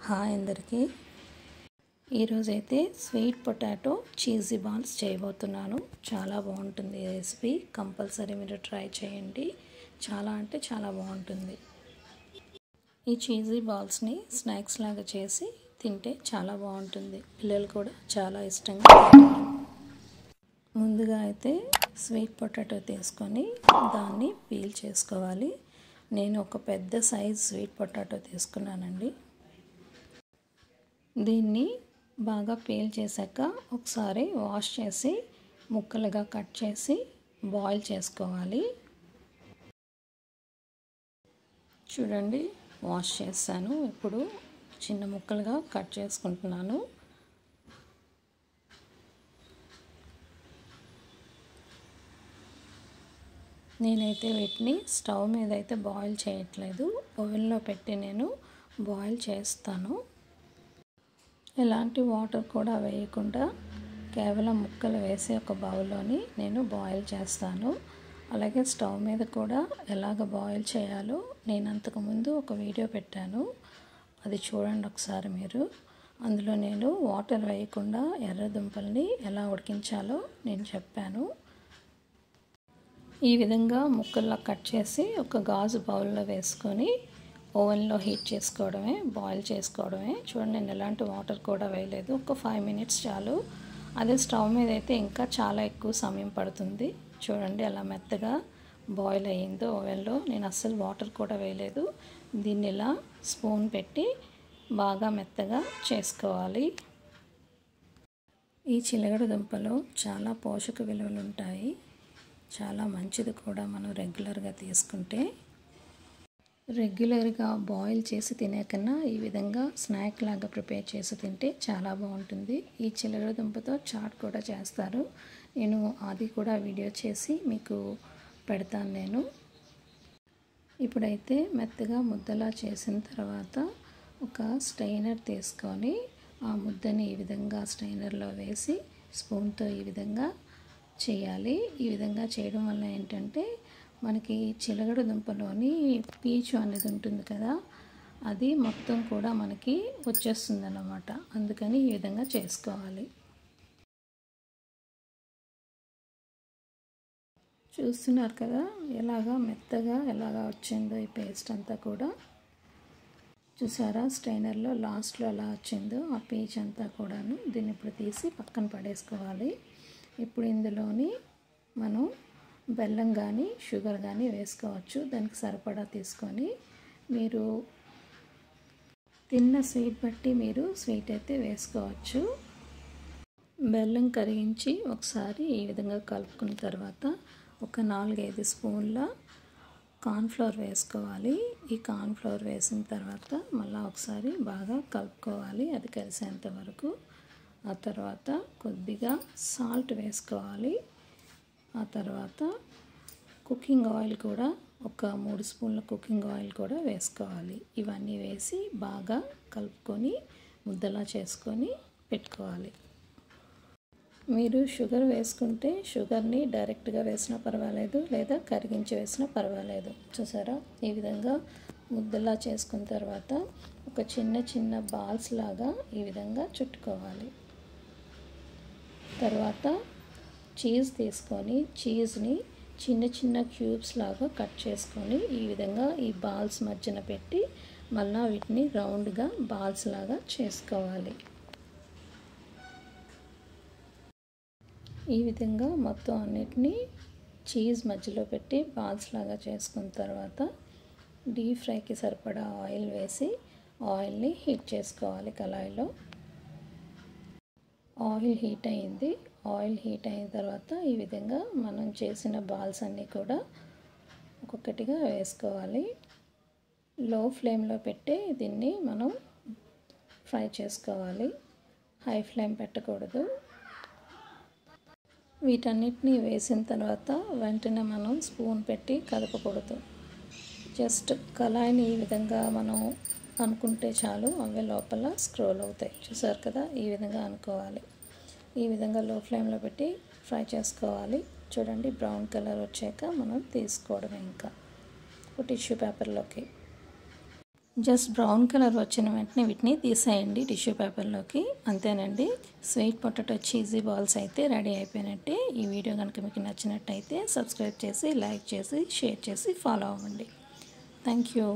Hi అందరికీ. ఈరోజైతే sweet potato cheesy balls చేయబోతున్నాను. చాలా బాగుంటుంది ఈ రెసిపీ. కంపల్సరీ మీరు ట్రై చేయండి. చాలా అంటే చాలా బాగుంటుంది. ఈ చీజీ బాల్స్ని స్నాక్స్ లాగా చేసి తింటే చాలా బాగుంటుంది. పిల్లలు కూడా చాలా ఇష్టంగా తింటారు. ముందుగా అయితే స్వీట్ పొటాటో తీసుకొని దాన్ని పీల్ చేసుకోవాలి. నేను ఒక పెద్ద సైజ్ స్వీట్ పొటాటో తీసుకున్నానండి. దీన్ని బాగా పీల్ చేశాక ఒకసారి వాష్ చేసి ముక్కలుగా కట్ చేసి బాయిల్ చేసుకోవాలి. చూడండి, వాష్ చేశాను. ఇప్పుడు చిన్న ముక్కలుగా కట్ చేసుకుంటున్నాను. నేనైతే వీటిని స్టవ్ మీద అయితే బాయిల్ చేయట్లేదు, ఓవెన్లో పెట్టి నేను బాయిల్ చేస్తాను. ఎలాంటి వాటర్ కూడా వేయకుండా కేవలం ముక్కలు వేసి ఒక బౌల్లోని నేను బాయిల్ చేస్తాను. అలాగే స్టవ్ మీద కూడా ఎలాగ బాయిల్ చేయాలో నేను అంతకుముందు ఒక వీడియో పెట్టాను, అది చూడండి ఒకసారి మీరు. అందులో నేను వాటర్ వేయకుండా ఎర్రదుంపల్ని ఎలా ఉడికించాలో నేను చెప్పాను. ఈ విధంగా ముక్కల్లా కట్ చేసి ఒక గాజు బౌల్లో వేసుకొని ఓవెన్లో హీట్ చేసుకోవడమే, బాయిల్ చేసుకోవడమే. చూడండి, నేను ఎలాంటి వాటర్ కూడా వేయలేదు. ఒక 5 minutes చాలు. అదే స్టవ్ మీద అయితే ఇంకా చాలా ఎక్కువ సమయం పడుతుంది. చూడండి ఎలా మెత్తగా బాయిల్ అయ్యిందో ఓవెన్లో. నేను అస్సలు వాటర్ కూడా వేయలేదు. దీన్ని ఇలా స్పూన్ పెట్టి బాగా మెత్తగా చేసుకోవాలి. ఈ చిలగడ దుంపలో చాలా పోషక విలువలు ఉంటాయి. చాలా మంచిది కూడా మనం రెగ్యులర్గా తీసుకుంటే. రెగ్యులర్గా బాయిల్ చేసి తినే కన్నా ఈ విధంగా స్నాక్ లాగా ప్రిపేర్ చేసి తింటే చాలా బాగుంటుంది. ఈ చిలగడ దుంపతో చాట్ కూడా చేస్తారు. నేను అది కూడా వీడియో చేసి మీకు పెడతాను నేను. ఇప్పుడైతే మెత్తగా ముద్దలా చేసిన తర్వాత ఒక స్ట్రైనర్ తీసుకొని ఆ ముద్దని ఈ విధంగా స్ట్రైనర్లో వేసి స్పూన్తో ఈ విధంగా చేయాలి. ఈ విధంగా చేయడం వల్ల ఏంటంటే మనకి చిలగడ దుంపలోని పీచు అనేది ఉంటుంది కదా, అది మొత్తం కూడా మనకి వచ్చేస్తుంది అన్నమాట. అందుకని ఈ విధంగా చేసుకోవాలి. చూస్తున్నారు కదా ఎలాగా మెత్తగా ఎలాగా వచ్చిందో ఈ పేస్ట్ అంతా కూడా. చూసారా, స్ట్రైనర్లో లాస్ట్లో ఎలా వచ్చిందో ఆ పీచ్ అంతా కూడాను. దీన్ని ఇప్పుడు తీసి పక్కన పడేసుకోవాలి. ఇప్పుడు ఇందులోని మనం బెల్లం కానీ షుగర్ కానీ వేసుకోవచ్చు. దానికి సరిపడా తీసుకొని మీరు తిన్న స్వీట్ బట్టి మీరు స్వీట్ అయితే వేసుకోవచ్చు. బెల్లం కరిగించి ఒకసారి ఈ విధంగా కలుపుకున్న తర్వాత ఒక 4-5 స్పూన్ల కార్న్ఫ్లోర్ వేసుకోవాలి. ఈ కార్న్ఫ్లోర్ వేసిన తర్వాత మళ్ళీ ఒకసారి బాగా కలుపుకోవాలి, అది కలిసేంత వరకు. ఆ తర్వాత కొద్దిగా సాల్ట్ వేసుకోవాలి. ఆ తర్వాత కుకింగ్ ఆయిల్ కూడా ఒక 3 స్పూన్ల కుకింగ్ ఆయిల్ కూడా వేసుకోవాలి. ఇవన్నీ వేసి బాగా కలుపుకొని ముద్దలా చేసుకొని పెట్టుకోవాలి. మీరు షుగర్ వేసుకుంటే షుగర్ని డైరెక్ట్గా వేసినా పర్వాలేదు, లేదా కరిగించి వేసినా పర్వాలేదు. చూసారా, ఈ విధంగా ముద్దలా చేసుకున్న తర్వాత ఒక చిన్న చిన్న బాల్స్ లాగా ఈ విధంగా చుట్టుకోవాలి. తర్వాత చీజ్ తీసుకొని చీజ్ని చిన్న చిన్న క్యూబ్స్ లాగా కట్ చేసుకొని ఈ విధంగా ఈ బాల్స్ మధ్యన పెట్టి మళ్ళీ వీటిని రౌండ్గా బాల్స్ లాగా చేసుకోవాలి. ఈ విధంగా మొత్తం అన్నిటినీ చీజ్ మధ్యలో పెట్టి బాల్స్ లాగా చేసుకున్న తర్వాత డీప్ ఫ్రైకి సరిపడా ఆయిల్ వేసి ఆయిల్ని హీట్ చేసుకోవాలి కళాయిలో. ఆయిల్ హీట్ అయింది. ఆయిల్ హీట్ అయిన తర్వాత ఈ విధంగా మనం చేసిన బాల్స్ అన్నీ కూడా ఒక్కొక్కటిగా వేసుకోవాలి. లో ఫ్లేమ్లో పెట్టి దీన్ని మనం ఫ్రై చేసుకోవాలి, హై ఫ్లేమ్ పెట్టకూడదు. వీటన్నిటిని వేసిన తర్వాత వెంటనే మనం స్పూన్ పెట్టి కదపకూడదు. జస్ట్ కళాయిని ఈ విధంగా మనం అనుకుంటే చాలు, అవి లోపల స్క్రోల్ అవుతాయి. చూసారు కదా, ఈ విధంగా అనుకోవాలి. ఈ విధంగా లో ఫ్లేమ్లో పెట్టి ఫ్రై చేసుకోవాలి. చూడండి, బ్రౌన్ కలర్ వచ్చాక మనం తీసుకోవడం ఇంకా ఒక టిష్యూ పేపర్లోకి. జస్ట్ బ్రౌన్ కలర్ వచ్చిన వెంటనే వీటిని తీసేయండి టిష్యూ పేపర్లోకి. అంతేనండి, స్వీట్ పొటాటో చీజీ బాల్స్ అయితే రెడీ అయిపోయినట్టే. ఈ వీడియో కనుక మీకు నచ్చినట్టయితే సబ్స్క్రైబ్ చేసి, లైక్ చేసి, షేర్ చేసి ఫాలో అవ్వండి. Thank you.